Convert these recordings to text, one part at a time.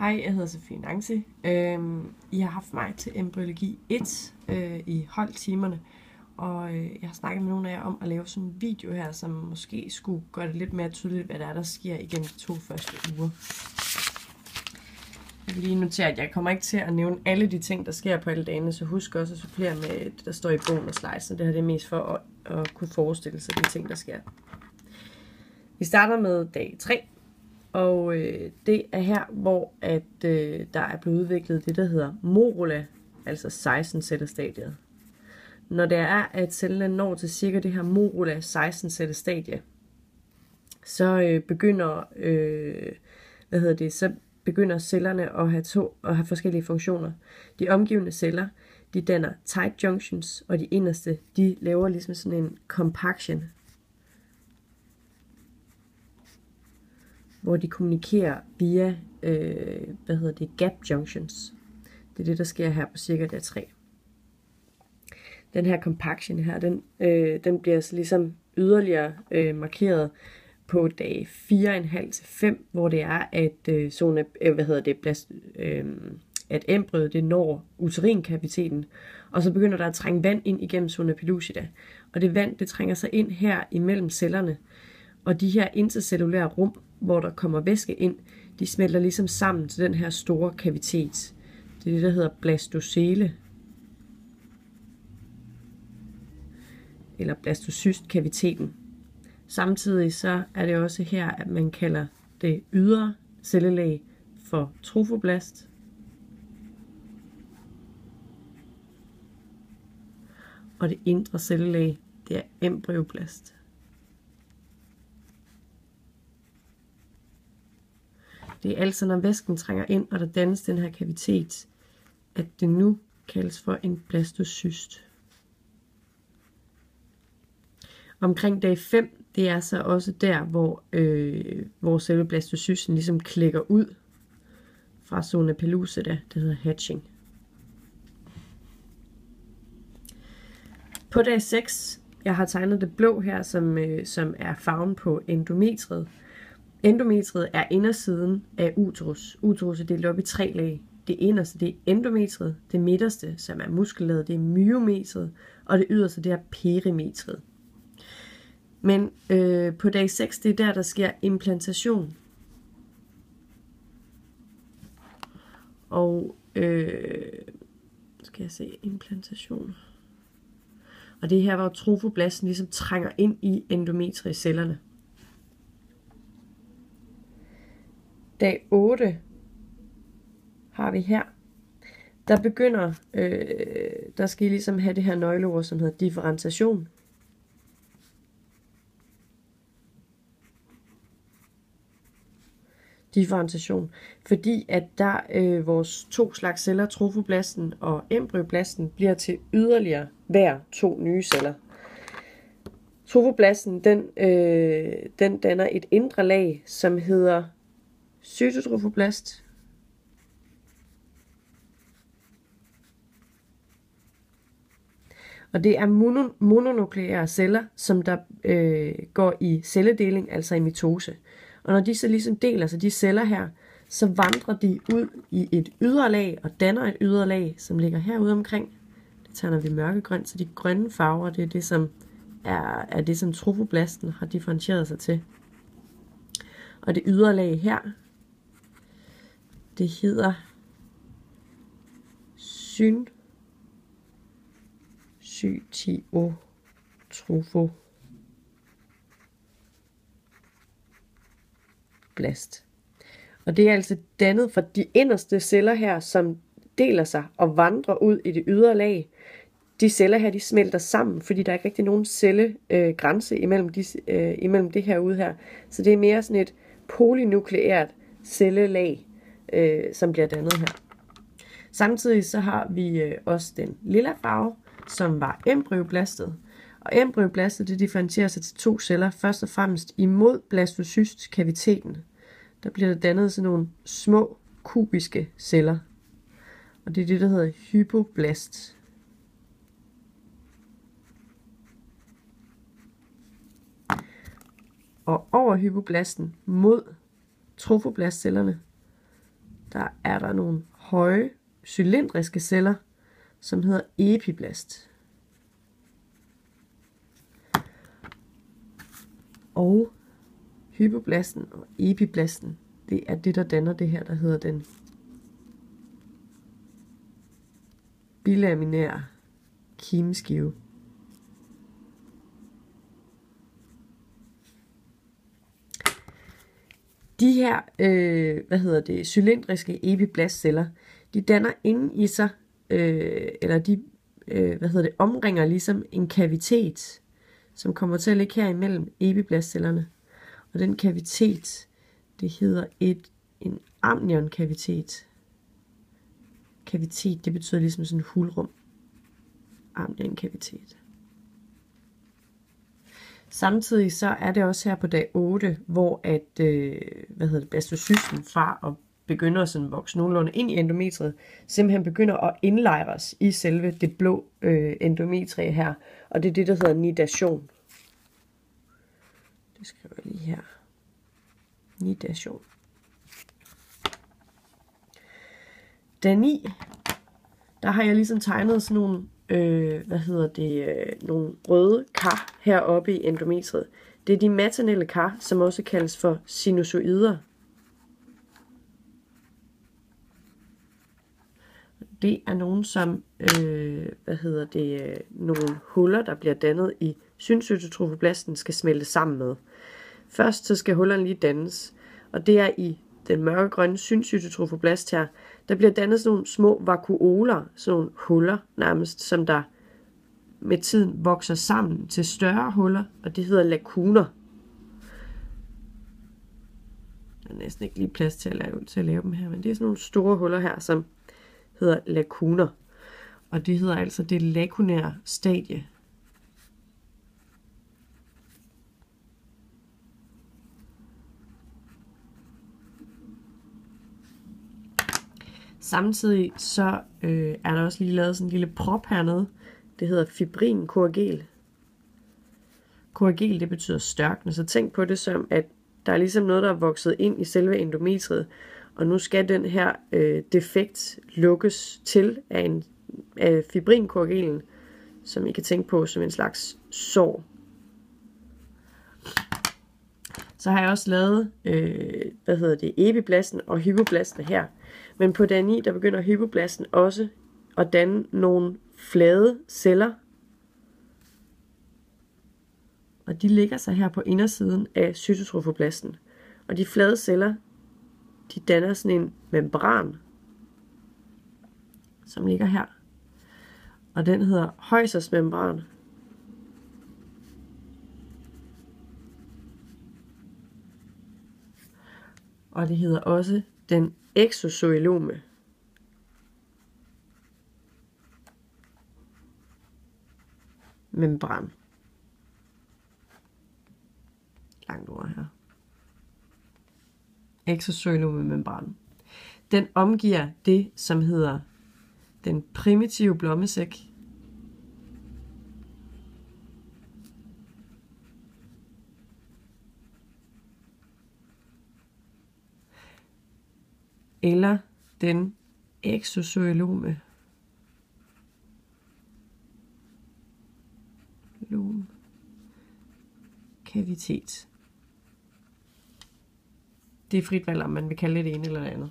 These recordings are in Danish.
Hej, jeg hedder Sofie Nancy. I har haft mig til embryologi 1 i holdtimerne, og jeg har snakket med nogle af jer om at lave sådan en video her, som måske skulle gøre det lidt mere tydeligt, hvad der sker igennem de 2 første uger. Jeg vil lige notere, at jeg kommer ikke til at nævne alle de ting, der sker på alle dagene, så husk også at supplere med det, der står i bogen og slides. Så det her det er mest for at kunne forestille sig de ting, der sker. Vi starter med dag 3. Og det er her, hvor der er blevet udviklet det, der hedder morula, altså 16-cellestadiet. Når det er, at cellen når til cirka det her morula 16-cellestadie, så begynder cellerne at have forskellige funktioner. De omgivende celler, de danner tight junctions, og de inderste, de laver ligesom sådan en compaction, hvor de kommunikerer via gap junctions. Det er det, der sker her på cirka dag 3. Den her compaction her, den bliver så ligesom yderligere markeret på dag 4,5 til 5, hvor det er, at embryet det når uterinkaviteten, og så begynder der at trænge vand ind igennem zona pellucida. Og det vand, det trænger sig ind her imellem cellerne, og de her intercellulære rum, hvor der kommer væske ind, de smelter ligesom sammen til den her store kavitet. Det er det, der hedder blastocele, eller blastocystkaviteten. Samtidig så er det også her, at man kalder det ydre cellelag for trofoblast, og det indre cellelag, det er embryoblast. Det er altså, når væsken trænger ind, og der dannes den her kavitet, at det nu kaldes for en blastocyst. Omkring dag 5, det er så også der, hvor selve blastocysten ligesom klækker ud fra zona pellucida, det hedder hatching. På dag 6, jeg har tegnet det blå her, som er farven på endometriet. Endometriet er indersiden af uterus. Uterus er delt op i 3 lag. Det inderste, det er endometriet. Det midterste, som er muskellaget, det er myometriet. Og det yderste, det er perimetriet. Men på dag 6, det er der sker implantation. Og skal jeg se, implantation. Og det er her, hvor trofoblasten ligesom trænger ind i endometriecellerne. Dag 8 har vi her. Der skal I ligesom have det her nøgleord, som hedder differentiation. Differentiation. Fordi at vores 2 slags celler, trofoblasten og embryoblasten, bliver til yderligere hver 2 nye celler. Trofoblasten, den danner et indre lag, som hedder cytotrofoblast. Og det er mononukleære celler, som der går i celledeling, altså i mitose. Og når de så ligesom deler sig, de celler her, så vandrer de ud i et ydre lag og danner et ydre lag, som ligger herude omkring. Det tegner vi mørkegrønt, så de grønne farver, det er det, som trofoblasten har differentieret sig til. Og det ydre lag her, det hedder syncytiotrofoblast. Og det er altså dannet fra de inderste celler her, som deler sig og vandrer ud i det ydre lag. De celler her, de smelter sammen, fordi der er ikke rigtig nogen cellegrænse imellem det her ude her. Så det er mere sådan et polynukleært cellelag, som bliver dannet her. Samtidig så har vi også den lilla farve, som var embryoblastet. Og embryoblastet, det differentierer sig til 2 celler, først og fremmest imod blastocystkaviteten. Der bliver der dannet sådan nogle små kubiske celler. Og det er det, der hedder hypoblast. Og over hypoblasten mod trofoblastcellerne, der er der nogle høje cylindriske celler, som hedder epiblast. Og hypoblasten og epiblasten, det er det, der danner det her, der hedder den bilaminære kimeskive. De her, cylindriske epiblastceller, de danner inde i sig, omringer ligesom en kavitet, som kommer til at ligge her imellem epiblastcellerne. Og den kavitet, det hedder en amnionkavitet. Kavitet, det betyder ligesom sådan en hulrum. Amnionkavitet. Samtidig så er det også her på dag 8, hvor at blastocysten fra at begynde at sådan vokse nogenlunde ind i endometriet, simpelthen begynder at indlejres i selve det blå endometrie her. Og det er det, der hedder nidation. Det skriver jeg lige her. Nidation. Dag 9, der har jeg ligesom tegnet sådan nogle nogle røde kar heroppe i endometriet. Det er de maternelle kar, som også kaldes for sinusoider. Det er nogle som nogle huller, der bliver dannet i syncytotrofoblasten, skal smelte sammen med. Først så skal hullerne lige dannes, og det er i den mørkegrønne syncytotrofoblast her, der bliver dannet sådan nogle små vakuoler, sådan nogle huller nærmest, som der med tiden vokser sammen til større huller, og det hedder lakuner. Der er næsten ikke lige plads til at lave dem her, men det er sådan nogle store huller her, som hedder lakuner. Og det hedder altså det lakunære stadie. Samtidig så er der også lige lavet sådan en lille prop hernede. Det hedder fibrinkoagel. Koagel, det betyder størkne, så tænk på det som, at der er ligesom noget, der er vokset ind i selve endometriet, og nu skal den her defekt lukkes til af fibrinkoagelen, som I kan tænke på som en slags sår. Så har jeg også lavet, epiblasten og hypoblasten her. Men på dag 9, der begynder hypoblasten også at danne nogle flade celler. Og de ligger sig her på indersiden af cytotrofoblasten. Og de flade celler, de danner sådan en membran, som ligger her. Og den hedder Heusers membran. Og det hedder også den exozoilome. Membran. Langt ord her. Exozoilome membran. Den omgiver det, som hedder den primitive blommesæk. Eller den exozoilome kavitet. Det er frit valg, om man vil kalde det ene eller det andet.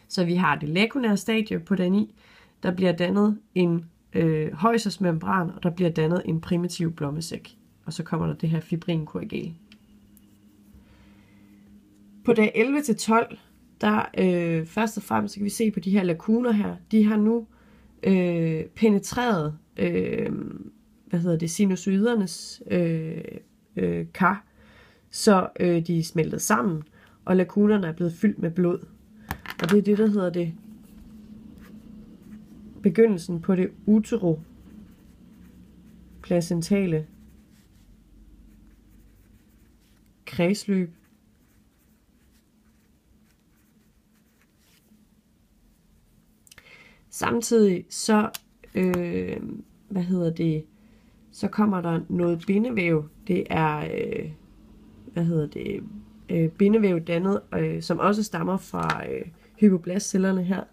Så vi har det lakunære stadie på dag 9. Der bliver dannet en Heusers membran, og der bliver dannet en primitiv blommesæk. Og så kommer der det her fibrinkoagel. På dag 11 til 12, der først og fremmest kan vi se på de her lakuner her. De har nu penetreret sinusoidernes kar, så de er smeltet sammen, og lakunerne er blevet fyldt med blod. Og det er det, der hedder det begyndelsen på det uteroplacentale kredsløb. Samtidig så så kommer der noget bindevæv. Det er bindevæv dannet, som også stammer fra hypoblastcellerne her,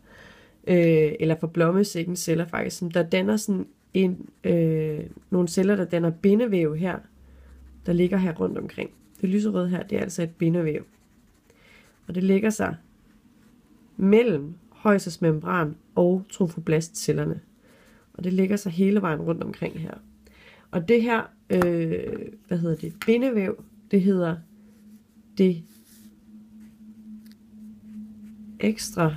eller fra blommesækkens celler faktisk, der danner sådan nogle celler, der danner bindevæv her, der ligger her rundt omkring. Det lyserøde her, det er altså et bindevæv. Og det ligger sig mellem højsosmembran og trofoblastcellerne. Og det ligger sig hele vejen rundt omkring her. Og det her, bindevæv, det hedder det ekstra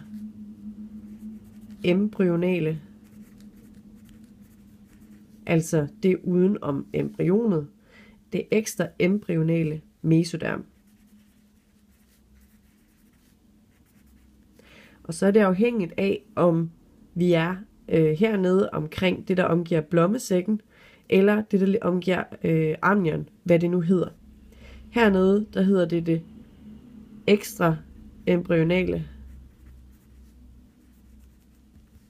embryonale, altså det uden om embryonet, det ekstra embryonale mesoderm. Og så er det afhængigt af, om vi er hernede omkring det, der omgiver blommesækken, eller det, der omgiver amnion, hvad det nu hedder. Hernede, der hedder det ekstra embryonale.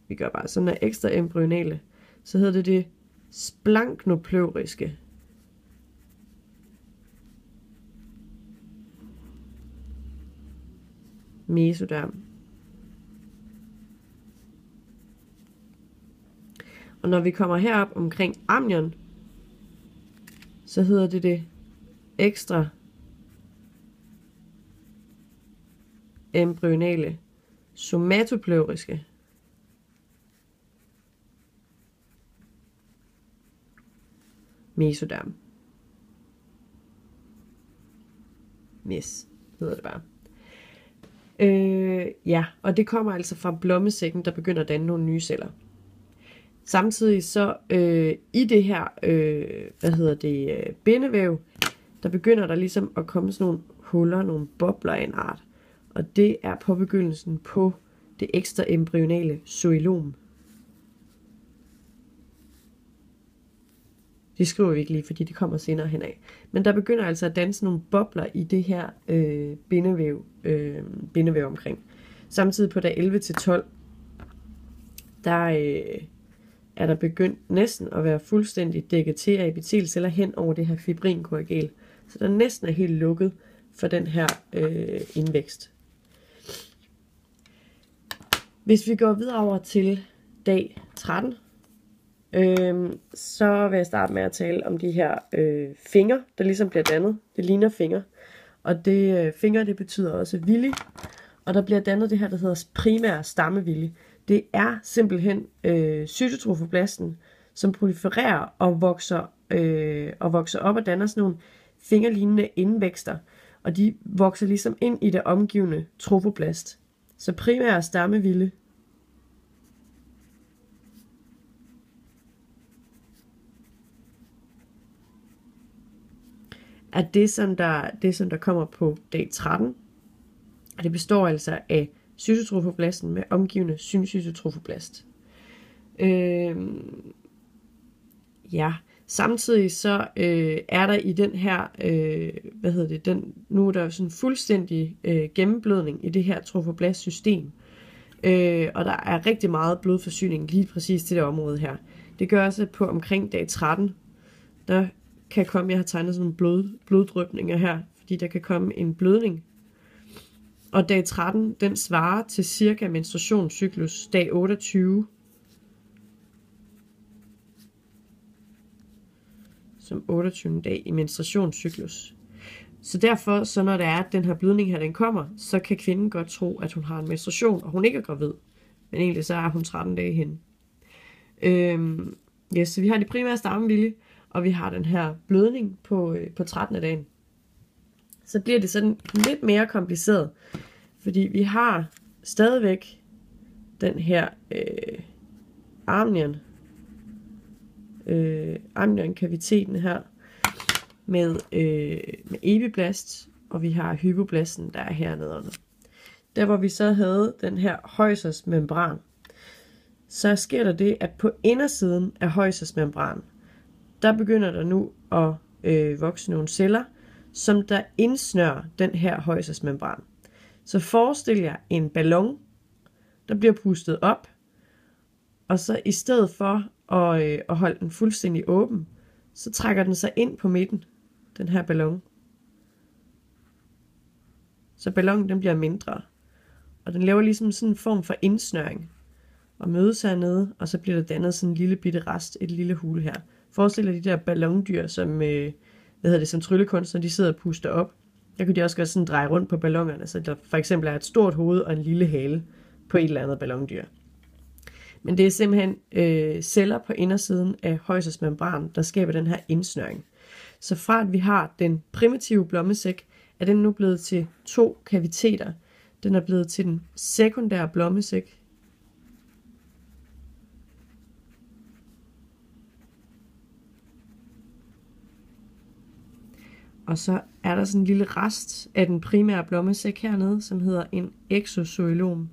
Vi gør bare sådan, ekstra embryonale. Så hedder det splanknopleuriske. Mesoderm. Og når vi kommer herop omkring amnion, så hedder det ekstra embryonale somatopleuriske. Mesoderm. Yes, hedder det bare. Ja, og det kommer altså fra blommesækken, der begynder at danne nogle nye celler. Samtidig så i det her, bindevæv, der begynder der ligesom at komme sådan nogle huller, nogle bobler af en art. Og det er påbegyndelsen på det ekstra embryonale zoilom. Det skriver vi ikke lige, fordi det kommer senere henad. Men der begynder altså at danse nogle bobler i det her bindevæv omkring. Samtidig på dag 11-12, der er der begyndt næsten at være fuldstændig dækket til af epitelceller hen over det her fibrinkorrigal. Så der næsten er helt lukket for den her indvækst. Hvis vi går videre over til dag 13, så vil jeg starte med at tale om de her fingre, der ligesom bliver dannet. Det ligner fingre. Og det fingre, det betyder også vilje. Og der bliver dannet det her, der hedder primær stammevilje. Det er simpelthen cytotrofoblasten, som prolifererer og vokser op og danner sådan nogle fingerlignende indvækster. Og de vokser ligesom ind i det omgivende trofoblast. Så primær stammevilje er det, som der kommer på dag 13. Og det består altså af cytotrofoblasten med omgivende syncytotrofoblast. Samtidig så er der i den her, nu er der sådan fuldstændig gennemblødning i det her trofoblastsystem. Og der er rigtig meget blodforsyning lige præcis til det område her. Det gør også på omkring dag 13, der kan komme, jeg har tegnet sådan nogle bloddrypninger her, fordi der kan komme en blødning. Og dag 13, den svarer til cirka menstruationscyklus dag 28. Som 28. dag i menstruationscyklus. Så derfor, så når der er, at den her blødning her, den kommer, så kan kvinden godt tro, at hun har en menstruation, og hun ikke er gravid. Men egentlig så er hun 13 dage henne. Så vi har de primære stammevilje, og vi har den her blødning på 13. dagen. Så bliver det sådan lidt mere kompliceret, fordi vi har stadigvæk den her amnion-kaviteten her med epiblast, og vi har hypoblasten, der er hernede under. Der hvor vi så havde den her højsosmembran, så sker der det, at på indersiden af højsosmembran, der begynder der nu at vokse nogle celler, som der indsnører den her højsosmembran. Så forestil jer en ballon, der bliver pustet op, og så i stedet for at holde den fuldstændig åben, så trækker den sig ind på midten, den her ballon. Så ballonen den bliver mindre. Og den laver ligesom sådan en form for indsnøring. Og mødes hernede, og så bliver der dannet sådan en lille bitte rest, et lille hule her. Forestil dig de der ballondyr, som tryllekunstnere, de sidder og puster op. Der kunne de også godt sådan dreje rundt på ballonerne, så der for eksempel er et stort hoved og en lille hale på et eller andet ballondyr. Men det er simpelthen celler på indersiden af højselsmembran, der skaber den her indsnøring. Så fra at vi har den primitive blommesæk, er den nu blevet til 2 kaviteter. Den er blevet til den sekundære blommesæk. Og så er der sådan en lille rest af den primære blommesæk hernede, som hedder en exozoilom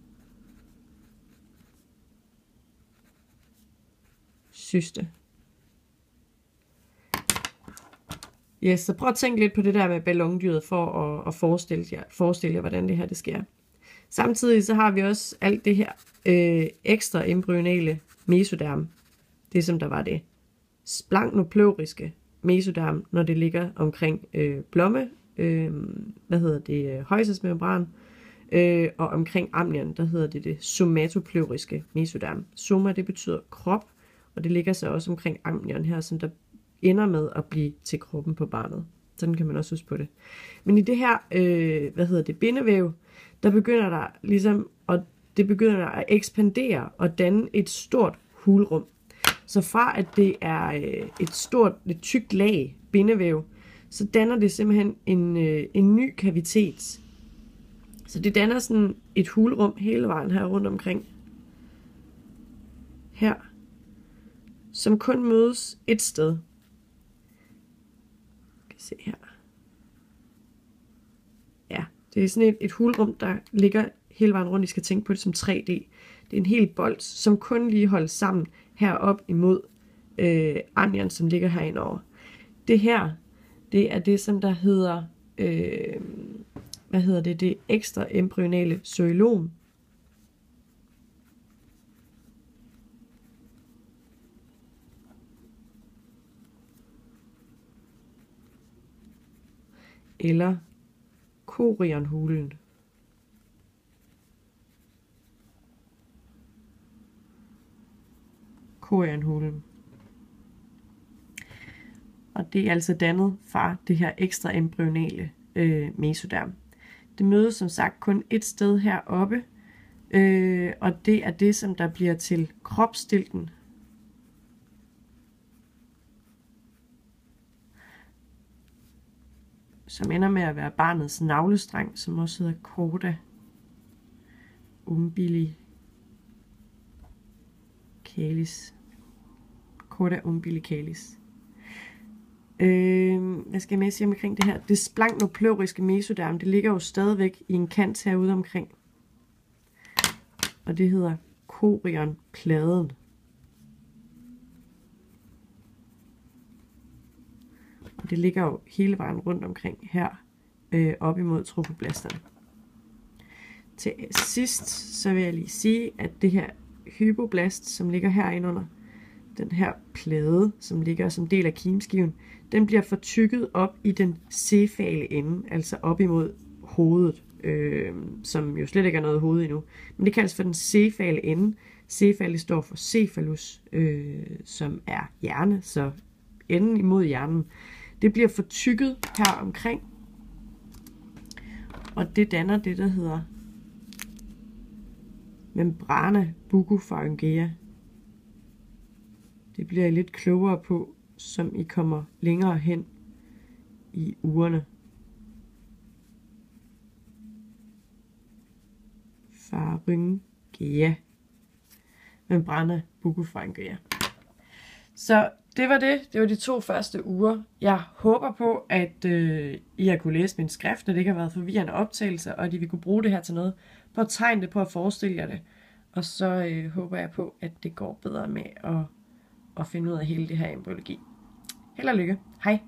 cyste. Yes, så prøv at tænke lidt på det der med ballondyret for at forestille jer, hvordan det her det sker. Samtidig så har vi også alt det her ekstra embryonale mesoderm. Det som der var det splanknopleuriske mesoderm, når det ligger omkring højselsmembran, og omkring amnion, der hedder det somatopleuriske mesoderm. Soma, det betyder krop, og det ligger så også omkring amnion her, som der ender med at blive til kroppen på barnet. Sådan kan man også huske på det. Men i det her, bindevæv, der begynder der ligesom, det begynder at ekspandere og danne et stort hulrum. Så fra at det er et tykt lag bindevæv, så danner det simpelthen en ny kavitet. Så det danner sådan et hulrum hele vejen her rundt omkring. Her. Som kun mødes et sted. Kan se her. Ja, det er sådan et hulrum, der ligger hele vejen rundt. I skal tænke på det som 3D. Det er en hel bold, som kun lige holdes sammen herop imod amnion, som ligger herinde over. Det her, det er det, som der hedder, det ekstra embryonale zoilom. Eller chorionhulen. Chorionhulen. Og det er altså dannet fra det her ekstra embryonale mesoderm. Det mødes som sagt kun et sted heroppe, og det er det, som der bliver til kropsstilken. Som ender med at være barnets navlestreng, som også hedder chorda umbilicalis. Chorda umbilicalis. Hvad skal jeg med sige omkring det her? Det splanknopleuriske mesoderm, det ligger jo stadigvæk i en kant herude omkring. Og det hedder chorionpladen. Og det ligger jo hele vejen rundt omkring her, op imod trofoblasterne. Til sidst, så vil jeg lige sige, at det her hypoblast, som ligger herinde under, den her plade, som ligger som del af kimskiven, den bliver fortykket op i den cefale ende, altså op imod hovedet, som jo slet ikke er noget hoved endnu. Men det kaldes for den cefale ende. Cefale står for cephalus, som er hjerne, så enden imod hjernen. Det bliver fortykket her omkring, og det danner det, der hedder membrana bucopharyngea. Det bliver jeg lidt klogere på, som I kommer længere hen i ugerne. Pharyngea. Membrana bucopharyngea. Så det var det. Det var de 2 første uger. Jeg håber på, at I har kunne læse min skrift, og det ikke har været forvirrende optagelser, og at I vil kunne bruge det her til noget. Prøv at tegne det på at forestille jer det. Og så håber jeg på, at det går bedre med at finde ud af hele det her embryologi. Held og lykke. Hej.